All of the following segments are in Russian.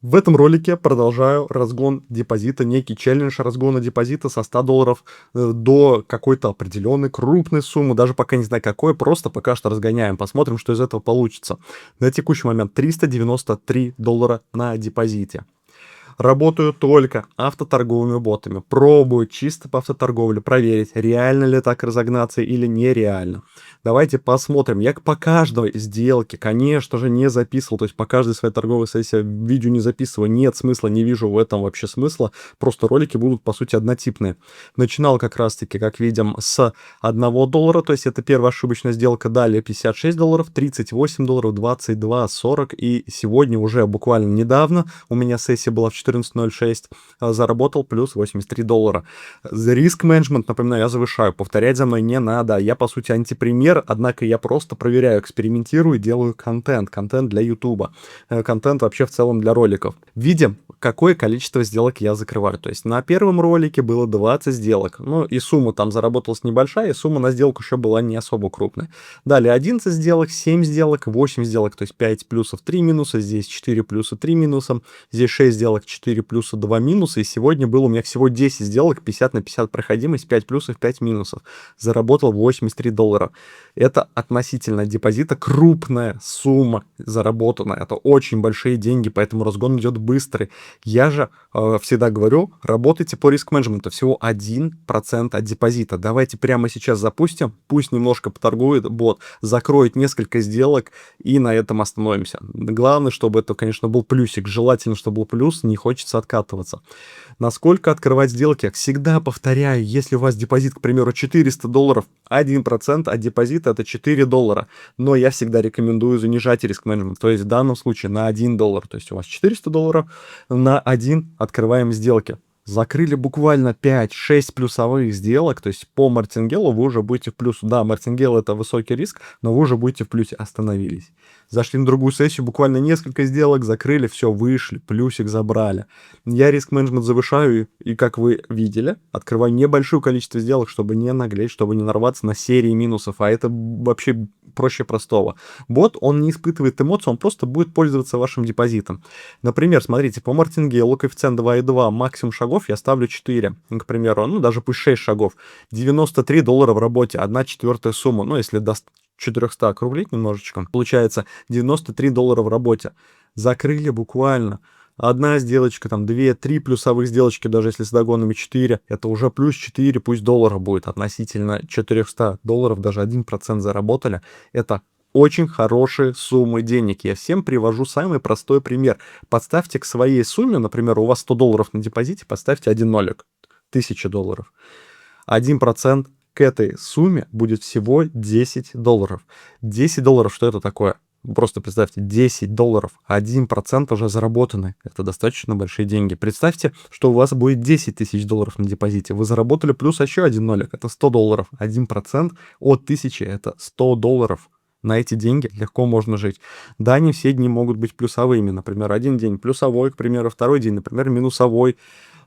В этом ролике продолжаю разгон депозита, некий челлендж разгона депозита со $100 до какой-то определенной крупной суммы, даже пока не знаю какой, просто пока что разгоняем, посмотрим, что из этого получится. На текущий момент $393 на депозите. Работаю только автоторговыми ботами. Пробую чисто по автоторговле проверить, реально ли так разогнаться или нереально. Давайте посмотрим. Я по каждой сделке, конечно же, не записывал. То есть по каждой своей торговой сессии видео не записываю. Нет смысла, не вижу в этом вообще смысла. Просто ролики будут, по сути, однотипные. Начинал как раз-таки, как видим, с $1. То есть это первая ошибочная сделка. Далее $56, $38, 22, 40. И сегодня уже буквально недавно у меня сессия была в 14.06, заработал плюс $83. За риск-менеджмент, напоминаю, я завышаю, повторять за мной не надо. Я, по сути, антипример, однако я просто проверяю, экспериментирую, делаю контент для YouTube, контент вообще в целом для роликов. Видим, какое количество сделок я закрываю. То есть на первом ролике было 20 сделок, ну и сумма там заработалась небольшая, и сумма на сделку еще была не особо крупная. Далее 11 сделок, 7 сделок, 8 сделок, то есть 5 плюсов, 3 минуса, здесь 4 плюса, 3 минуса, здесь 6 сделок, 4 плюса, 2 минуса, и сегодня было у меня всего 10 сделок, 50 на 50 проходимость, 5 плюсов, 5 минусов. Заработал $83. Это относительно депозита крупная сумма заработанная, это очень большие деньги, поэтому разгон идет быстрый. Я же всегда говорю, работайте по риск-менеджменту, всего 1% от депозита. Давайте прямо сейчас запустим, пусть немножко поторгует бот, закроет несколько сделок и на этом остановимся. Главное, чтобы это, конечно, был плюсик, желательно, чтобы был плюс, не хочется откатываться. Насколько открывать сделки? Всегда повторяю, если у вас депозит, к примеру, $400, 1% от депозита это $4. Но я всегда рекомендую занижать риск-менеджмент. То есть в данном случае на $1. То есть у вас $400, на 1 открываем сделки. Закрыли буквально 5-6 плюсовых сделок, то есть по мартингелу вы уже будете в плюсе. Да, мартингел это высокий риск, но вы уже будете в плюсе, остановились. Зашли на другую сессию, буквально несколько сделок, закрыли, все, вышли, плюсик забрали. Я риск-менеджмент завышаю и, как вы видели, открываю небольшое количество сделок, чтобы не наглеть, чтобы не нарваться на серии минусов, а это вообще проще простого. Бот, он не испытывает эмоций, он просто будет пользоваться вашим депозитом. Например, смотрите, по мартингелу коэффициент 2,2, максимум шагов я ставлю 4, к примеру, ну даже пусть 6 шагов. $93 в работе, 1/4 сумма, ну если до 400 округлить немножечко, получается $93 в работе. Закрыли буквально. Одна сделочка, там 2-3 плюсовых сделочки, даже если с догонами 4, это уже плюс 4, пусть доллара будет относительно $400, даже 1% заработали. Это очень хорошие суммы денег. Я всем привожу самый простой пример. Подставьте к своей сумме, например, у вас $100 на депозите, поставьте один нолик, $1000. 1% к этой сумме будет всего $10. $10, что это такое? Просто представьте, $10, 1% уже заработаны. Это достаточно большие деньги. Представьте, что у вас будет $10 тысяч на депозите. Вы заработали плюс еще один нолик. Это $100. 1% от 1000 это $100. На эти деньги легко можно жить. Да, не все дни могут быть плюсовыми. Например, один день плюсовой, к примеру, второй день, например, минусовой.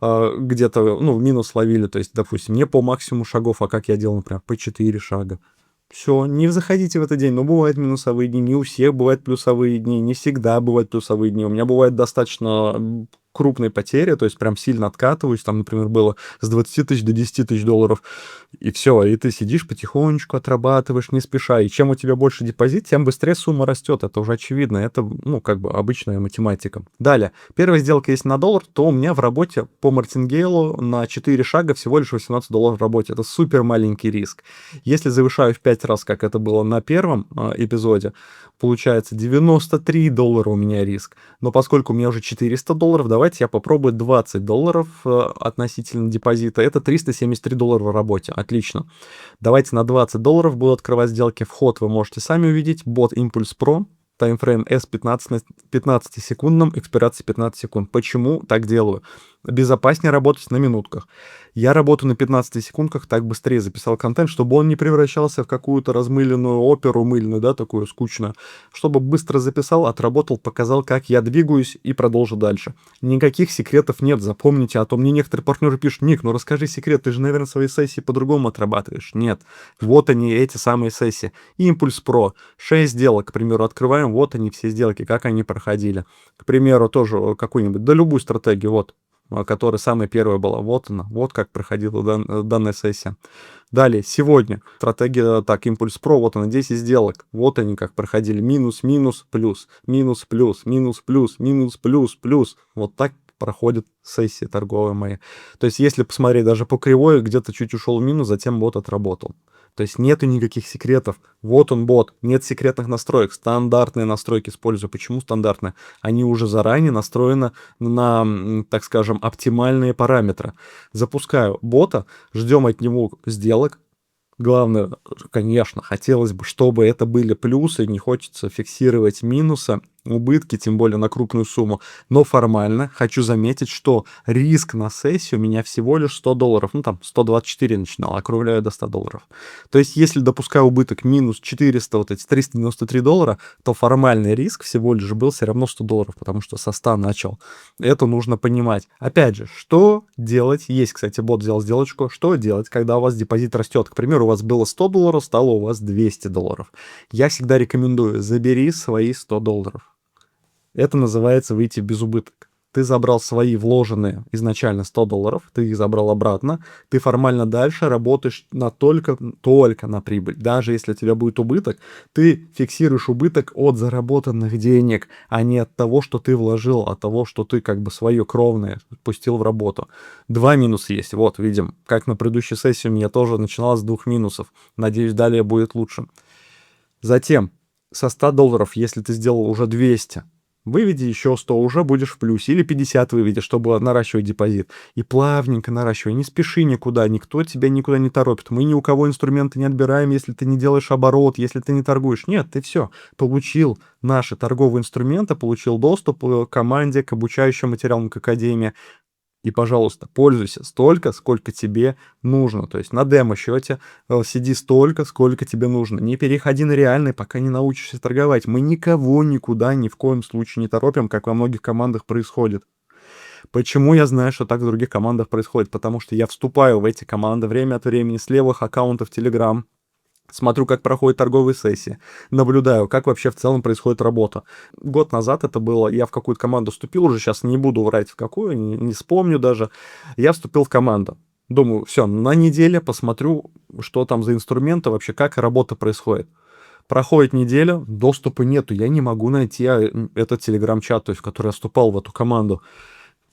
Где-то, ну, минус ловили. То есть, допустим, не по максимуму шагов, а как я делал, например, по 4 шага. Все, не заходите в этот день. Но бывают минусовые дни, не у всех бывают плюсовые дни, не всегда бывают плюсовые дни. У меня бывает достаточно крупные потери, то есть прям сильно откатываюсь. Там, например, было с 20 тысяч до 10 тысяч долларов. И все, и ты сидишь потихонечку, отрабатываешь, не спеша. И чем у тебя больше депозит, тем быстрее сумма растет. Это уже очевидно. Это, ну, как бы обычная математика. Далее. Первая сделка, если на доллар, то у меня в работе по мартингейлу на 4 шага всего лишь $18 в работе. Это супер маленький риск. Если завышаю в 5 раз, как это было на первом эпизоде, получается $93 у меня риск. Но поскольку у меня уже $400, давайте я попробую $20 относительно депозита. Это $373 в работе. Отлично. Давайте на $20 буду открывать сделки. Вход вы можете сами увидеть. Бот Impulse Pro. Таймфрейм S15 на 15 секундном, экспирация 15 секунд. Почему так делаю? Безопаснее работать на минутках. Я работаю на 15 секундках, так быстрее записал контент, чтобы он не превращался в какую-то размыленную оперу мыльную, да, такую скучную. Чтобы быстро записал, отработал, показал, как я двигаюсь и продолжу дальше. Никаких секретов нет, запомните, а то мне некоторые партнеры пишут: Ник, ну расскажи секрет, ты же, наверное, свои сессии по-другому отрабатываешь. Нет, вот они, эти самые сессии. Импульс Про, 6 сделок, к примеру, открываем, вот они все сделки, как они проходили. К примеру, тоже какую-нибудь, да любую стратегию, вот, которая самая первая была. Вот она, вот как проходила данная сессия. Далее, сегодня стратегия, так, Импульс Про, вот она, 10 сделок. Вот они как проходили. Минус, минус, плюс, минус, плюс, минус, плюс, минус, плюс, плюс. Вот так проходят сессии торговые мои. То есть, если посмотреть даже по кривой, где-то чуть ушел в минус, затем бот отработал. То есть нету никаких секретов. Вот он бот, нет секретных настроек. Стандартные настройки использую. Почему стандартные? Они уже заранее настроены на, так скажем, оптимальные параметры. Запускаю бота, ждем от него сделок. Главное, конечно, хотелось бы, чтобы это были плюсы, не хочется фиксировать минусы, убытки, тем более на крупную сумму. Но формально хочу заметить, что риск на сессию у меня всего лишь $100. Ну, там, 124 начинал, округляю до $100. То есть, если допускаю убыток минус 400, вот эти $393, то формальный риск всего лишь был все равно $100, потому что со 100 начал. Это нужно понимать. Опять же, что делать? Есть, кстати, бот сделал сделочку. Что делать, когда у вас депозит растет? К примеру, у вас было $100, стало у вас $200. Я всегда рекомендую: забери свои $100. Это называется выйти без убыток. Ты забрал свои вложенные изначально $100, ты их забрал обратно, ты формально дальше работаешь только на прибыль. Даже если у тебя будет убыток, ты фиксируешь убыток от заработанных денег, а не от того, что ты вложил, от того, что ты как бы свое кровное пустил в работу. Два минуса есть. Вот, видим, как на предыдущей сессии у меня тоже начиналось с 2 минусов. Надеюсь, далее будет лучше. Затем, со $100, если ты сделал уже 200, выведи еще 100, уже будешь в плюсе. Или 50 выведи, чтобы наращивать депозит. И плавненько наращивай, не спеши никуда, никто тебя никуда не торопит. Мы ни у кого инструменты не отбираем, если ты не делаешь оборот, если ты не торгуешь. Нет, ты все, получил наши торговые инструменты, получил доступ к команде, к обучающим материалам, к академии. И, пожалуйста, пользуйся столько, сколько тебе нужно. То есть на демо-счете сиди столько, сколько тебе нужно. Не переходи на реальный, пока не научишься торговать. Мы никого никуда ни в коем случае не торопим, как во многих командах происходит. Почему я знаю, что так в других командах происходит? Потому что я вступаю в эти команды время от времени с левых аккаунтов Telegram, смотрю, как проходят торговые сессии, наблюдаю, как вообще в целом происходит работа. Год назад это было, я в какую-то команду вступил, уже сейчас не буду врать в какую, не вспомню даже. Я вступил в команду. Думаю, все, на неделе посмотрю, что там за инструменты, вообще как работа происходит. Проходит неделя, доступа нету, я не могу найти этот телеграм-чат, то есть в который я вступал в эту команду.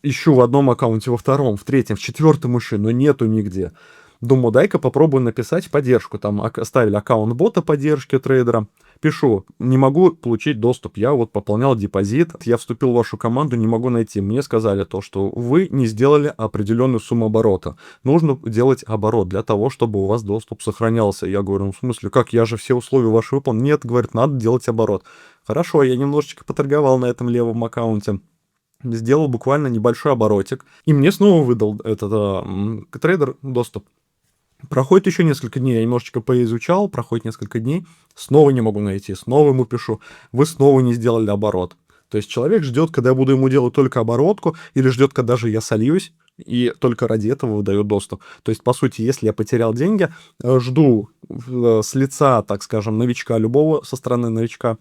Ищу в одном аккаунте, во втором, в третьем, в четвертом ищу, но нету нигде. Думаю, дай-ка попробую написать поддержку. Там оставили аккаунт бота поддержки трейдера. Пишу, не могу получить доступ. Я вот пополнял депозит, я вступил в вашу команду, не могу найти. Мне сказали то, что вы не сделали определенную сумму оборота. Нужно делать оборот для того, чтобы у вас доступ сохранялся. Я говорю, ну в смысле, как, я же все условия ваши выполнил. Нет, говорит, надо делать оборот. Хорошо, я немножечко поторговал на этом левом аккаунте. Сделал буквально небольшой оборотик. И мне снова выдал этот трейдер доступ. Проходит еще несколько дней, я немножечко поизучал, проходит несколько дней, снова не могу найти, снова ему пишу, вы снова не сделали оборот. То есть человек ждет, когда я буду ему делать только оборотку, или ждет, когда же я сольюсь, и только ради этого выдает доступ. То есть, по сути, если я потерял деньги, жду с лица, так скажем, новичка любого, со стороны новичка,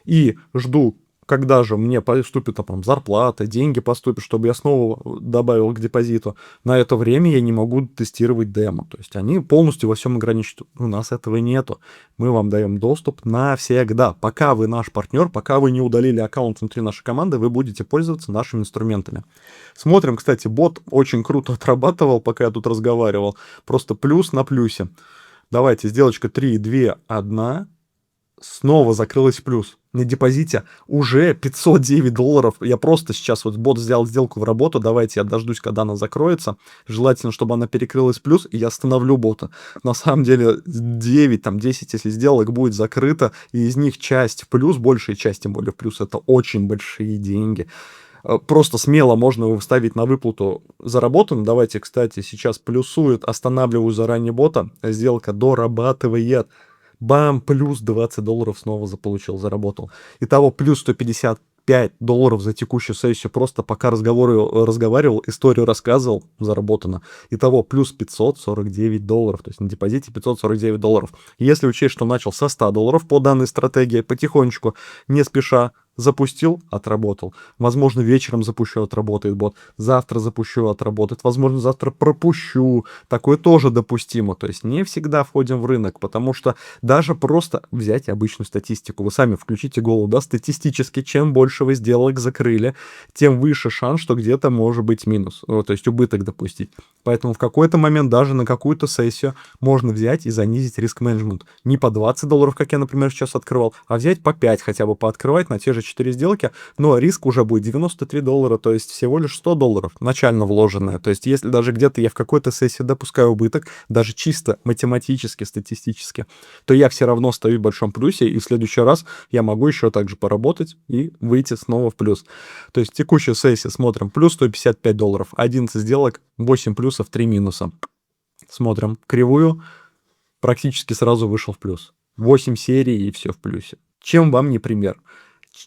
и жду, когда же мне поступит там зарплата, деньги поступят, чтобы я снова добавил к депозиту. На это время я не могу тестировать демо. То есть они полностью во всем ограничивают. У нас этого нету. Мы вам даем доступ навсегда. Пока вы наш партнер, пока вы не удалили аккаунт внутри нашей команды, вы будете пользоваться нашими инструментами. Смотрим, кстати, бот очень круто отрабатывал, пока я тут разговаривал. Просто плюс на плюсе. Давайте, сделочка 3, 2, 1. Снова закрылась в плюс. На депозите уже $509. Я просто сейчас вот бот взял сделку в работу. Давайте я дождусь, когда она закроется. Желательно, чтобы она перекрылась в плюс, и я остановлю бота. На самом деле 9, там 10, если сделок будет закрыто, и из них часть в плюс, большая часть, тем более в плюс, это очень большие деньги. Просто смело можно его вставить на выплату заработанную. Давайте, кстати, сейчас плюсует, останавливаю заранее бота, сделка дорабатывает. Бам, плюс $20 снова заполучил, заработал. Итого плюс $155 за текущую сессию. Просто пока разговаривал, историю рассказывал, заработано. Итого плюс $549. То есть на депозите $549. Если учесть, что начал со $100 по данной стратегии, потихонечку, не спеша, запустил, отработал. Возможно, вечером запущу, отработает бот. Завтра запущу, отработает. Возможно, завтра пропущу. Такое тоже допустимо. То есть не всегда входим в рынок, потому что даже просто взять обычную статистику. Вы сами включите голову, да, статистически, чем больше вы сделок закрыли, тем выше шанс, что где-то может быть минус. То есть убыток допустить. Поэтому в какой-то момент даже на какую-то сессию можно взять и занизить риск-менеджмент. Не по $20, как я, например, сейчас открывал, а взять по 5 хотя бы пооткрывать на те же 4 сделки, но риск уже будет $93, то есть всего лишь $100 начально вложенное. То есть если даже где-то я в какой-то сессии допускаю убыток, даже чисто математически, статистически, то я все равно стою в большом плюсе, и в следующий раз я могу еще также поработать и выйти снова в плюс. То есть текущая сессия смотрим, плюс $155, 11 сделок, 8 плюсов, 3 минуса. Смотрим кривую, практически сразу вышел в плюс. 8 серий и все в плюсе. Чем вам не пример?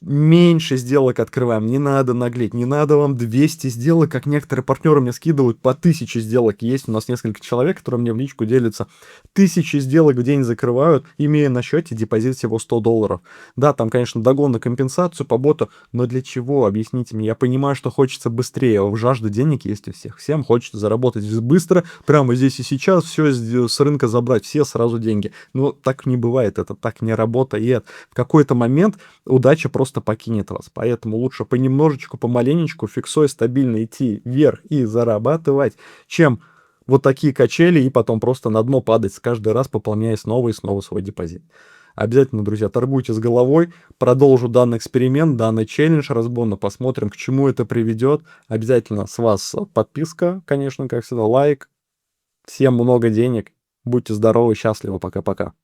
Меньше сделок открываем, не надо наглеть, не надо вам 200 сделок, как некоторые партнеры мне скидывают, по 1000 сделок. Есть у нас несколько человек, которые мне в личку делятся. 1000 сделок в день закрывают, имея на счете депозит всего $100. Да, там, конечно, догон на компенсацию по боту, но для чего? Объясните мне. Я понимаю, что хочется быстрее, жажда денег есть у всех. Всем хочется заработать быстро, прямо здесь и сейчас, все с рынка забрать, все сразу деньги. Но так не бывает, это так не работает. В какой-то момент удача просто покинет вас. Поэтому лучше понемножечку, помаленечку, фиксой стабильно идти вверх и зарабатывать, чем вот такие качели и потом просто на дно падать каждый раз, пополняя снова и снова свой депозит. Обязательно, друзья, торгуйте с головой. Продолжу данный эксперимент, данный челлендж разборно. Посмотрим, к чему это приведет. Обязательно с вас подписка, конечно, как всегда, лайк. Всем много денег. Будьте здоровы, счастливы. Пока-пока.